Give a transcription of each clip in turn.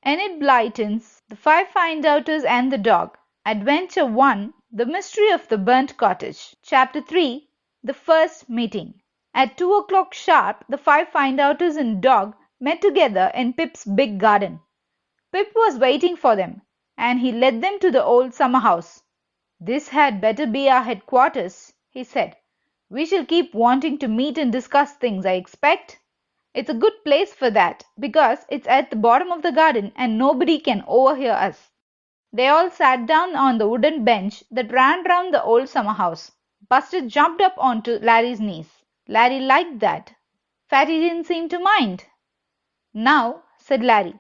Enid Blyton's The Five Findouters and the Dog. Adventure 1. The Mystery of the Burnt Cottage. Chapter 3. The First Meeting. At 2 o'clock sharp, the five Findouters and dog met together in Pip's big garden. Pip was waiting for them, and he led them to the old summer house. "This had better be our headquarters," he said. "We shall keep wanting to meet and discuss things, I expect. It's a good place for that, because it's at the bottom of the garden and nobody can overhear us." They all sat down on the wooden bench that ran round the old summer house. Buster jumped up onto Larry's knees. Larry liked that. Fatty didn't seem to mind. "Now," said Larry,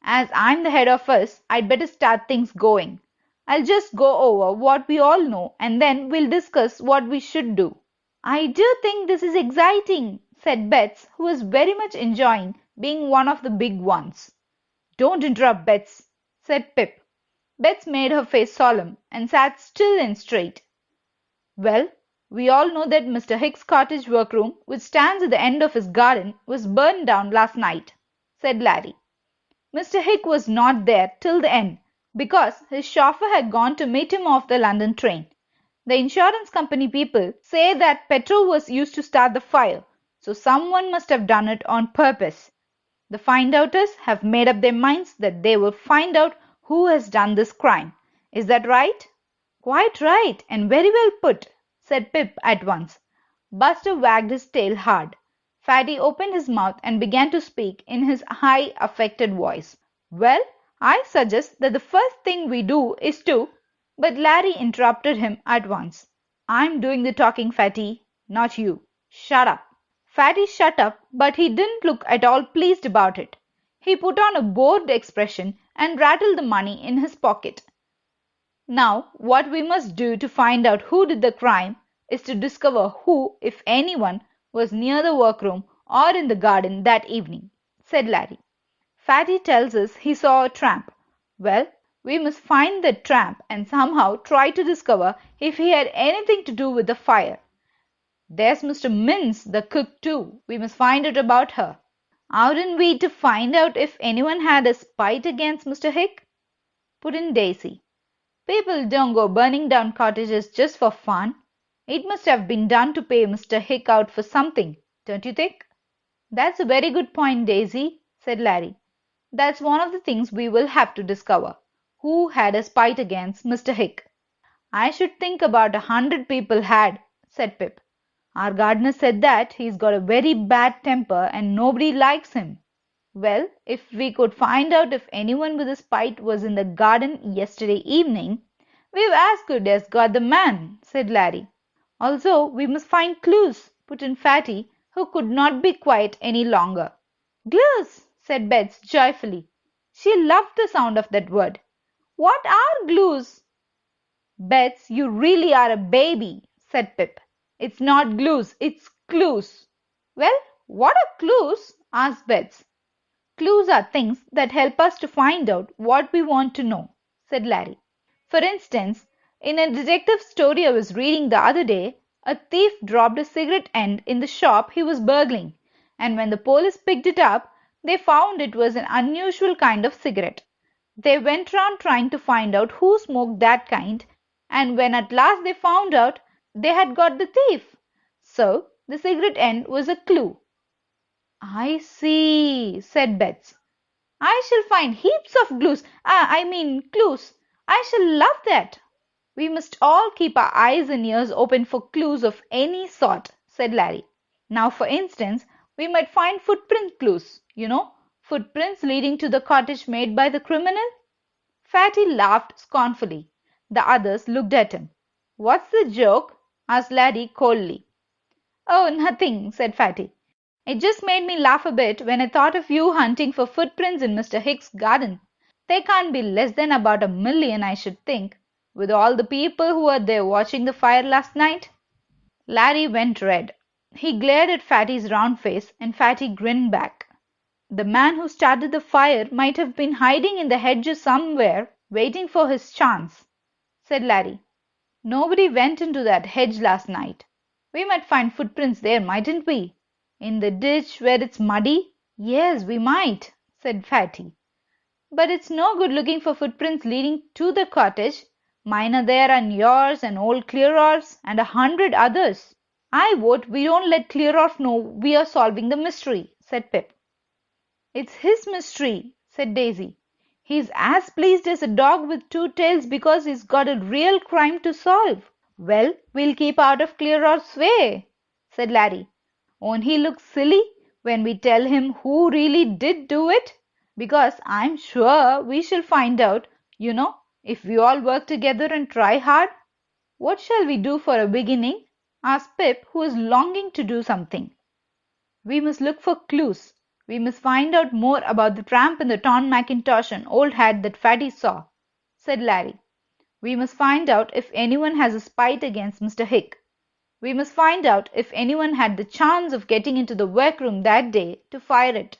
"as I'm the head of us, I'd better start things going. I'll just go over what we all know and then we'll discuss what we should do." "I do think this is exciting," said Bets, who was very much enjoying being one of the big ones. "Don't interrupt, Bets," said Pip. Bets made her face solemn and sat still and straight. "Well, we all know that Mr. Hicks's cottage workroom, which stands at the end of his garden, was burned down last night," said Larry. "Mr. Hick was not there till the end, because his chauffeur had gone to meet him off the London train. The insurance company people say that petrol was used to start the fire, so someone must have done it on purpose. The Findouters have made up their minds that they will find out who has done this crime. Is that right?" "Quite right, and very well put," said Pip at once. Buster wagged his tail hard. Fatty opened his mouth and began to speak in his high, affected voice. "Well, I suggest that the first thing we do is to—" But Larry interrupted him at once. "I'm doing the talking, Fatty, not you. Shut up." Fatty shut up, but he didn't look at all pleased about it. He put on a bored expression and rattled the money in his pocket. "Now, what we must do to find out who did the crime is to discover who, if anyone, was near the workroom or in the garden that evening," said Larry. "Fatty tells us he saw a tramp. Well, we must find that tramp and somehow try to discover if he had anything to do with the fire. There's Mr. Mintz, the cook, too. We must find out about her." "Oughtn't we to find out if anyone had a spite against Mr. Hick?" put in Daisy. "People don't go burning down cottages just for fun. It must have been done to pay Mr. Hick out for something, don't you think?" "That's a very good point, Daisy," said Larry. "That's one of the things we will have to discover. Who had a spite against Mr. Hick?" "I should think about 100 people had," said Pip. "Our gardener said that he's got a very bad temper and nobody likes him." "Well, if we could find out if anyone with a spite was in the garden yesterday evening, we've as good as got the man," said Larry. "Also, we must find clues," put in Fatty, who could not be quiet any longer. "Clues!" said Bets joyfully. She loved the sound of that word. "What are glues?" "Bets, you really are a baby," said Pip. "It's not glues, it's clues." "Well, what are clues?" asked Bets. "Clues are things that help us to find out what we want to know," said Larry. "For instance, in a detective story I was reading the other day, a thief dropped a cigarette end in the shop he was burgling, and when the police picked it up, they found it was an unusual kind of cigarette. They went round trying to find out who smoked that kind, and when at last they found out, they had got the thief. So the cigarette end was a clue." "I see," said Bets. "I shall find heaps of clues. I shall love that." "We must all keep our eyes and ears open for clues of any sort," said Larry. "Now, for instance, we might find footprint clues, footprints leading to the cottage made by the criminal." Fatty laughed scornfully. The others looked at him. "What's the joke?" asked Larry coldly. "Oh, nothing," said Fatty. "It just made me laugh a bit when I thought of you hunting for footprints in Mr. Hicks's garden. There can't be less than about 1,000,000, I should think, with all the people who were there watching the fire last night." Larry went red. He glared at Fatty's round face, and Fatty grinned back. "The man who started the fire might have been hiding in the hedges somewhere, waiting for his chance," said Larry. "Nobody went into that hedge last night. We might find footprints there, mightn't we? In the ditch where it's muddy?" "Yes, we might," said Fatty. But it's no good looking for footprints leading to the cottage. Mine are there and yours and old Clearor's and 100 others. I vote we don't let Clearorf know we are solving the mystery, said Pip. It's his mystery, said Daisy. He's as pleased as a dog with two tails because he's got a real crime to solve. Well, we'll keep out of Clearorf's way, said Larry. Won't he look silly when we tell him who really did do it? Because I'm sure we shall find out, if we all work together and try hard. What shall we do for a beginning? Asked Pip, who was longing to do something. We must look for clues. We must find out more about the tramp in the torn mackintosh and old hat that Fatty saw, said Larry. We must find out if anyone has a spite against Mr. Hick. We must find out if anyone had the chance of getting into the workroom that day to fire it.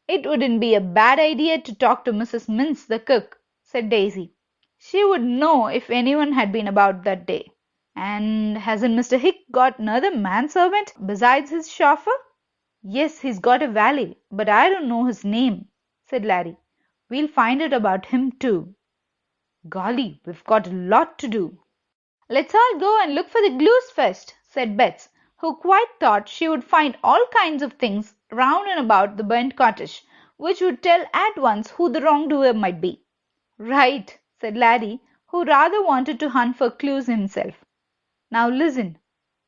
It wouldn't be a bad idea to talk to Mrs. Mintz, the cook, said Daisy. She would know if anyone had been about that day. And hasn't Mr. Hick got another manservant besides his chauffeur? Yes, he's got a valet, but I don't know his name, said Larry. We'll find out about him too. Golly, we've got a lot to do. Let's all go and look for the glues first, said Bets, who quite thought she would find all kinds of things round and about the burnt cottage, which would tell at once who the wrongdoer might be. Right, said Larry, who rather wanted to hunt for clues himself. Now listen.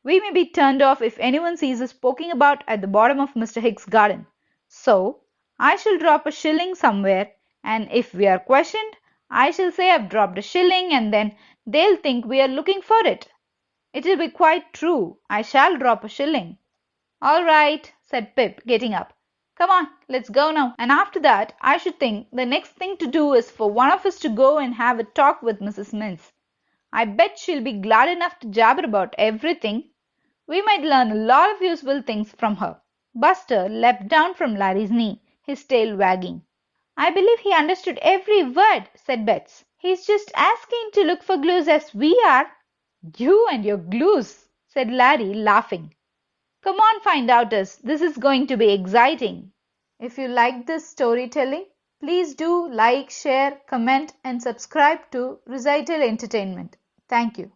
We may be turned off if anyone sees us poking about at the bottom of Mr. Hick's garden. So, I shall drop a shilling somewhere, and if we are questioned, I shall say I've dropped a shilling, and then they'll think we are looking for it. It'll be quite true. I shall drop a shilling. All right, said Pip, getting up. Come on, let's go now. And after that, I should think the next thing to do is for one of us to go and have a talk with Mrs. Mintz. I bet she'll be glad enough to jabber about everything. We might learn a lot of useful things from her. Buster leapt down from Larry's knee, his tail wagging. I believe he understood every word, said Bets. He's just as keen to look for glues as we are. You and your glues, said Larry, laughing. Come on, find outers. This is going to be exciting. If you like this storytelling, please do like, share, comment and subscribe to Recital Entertainment. Thank you.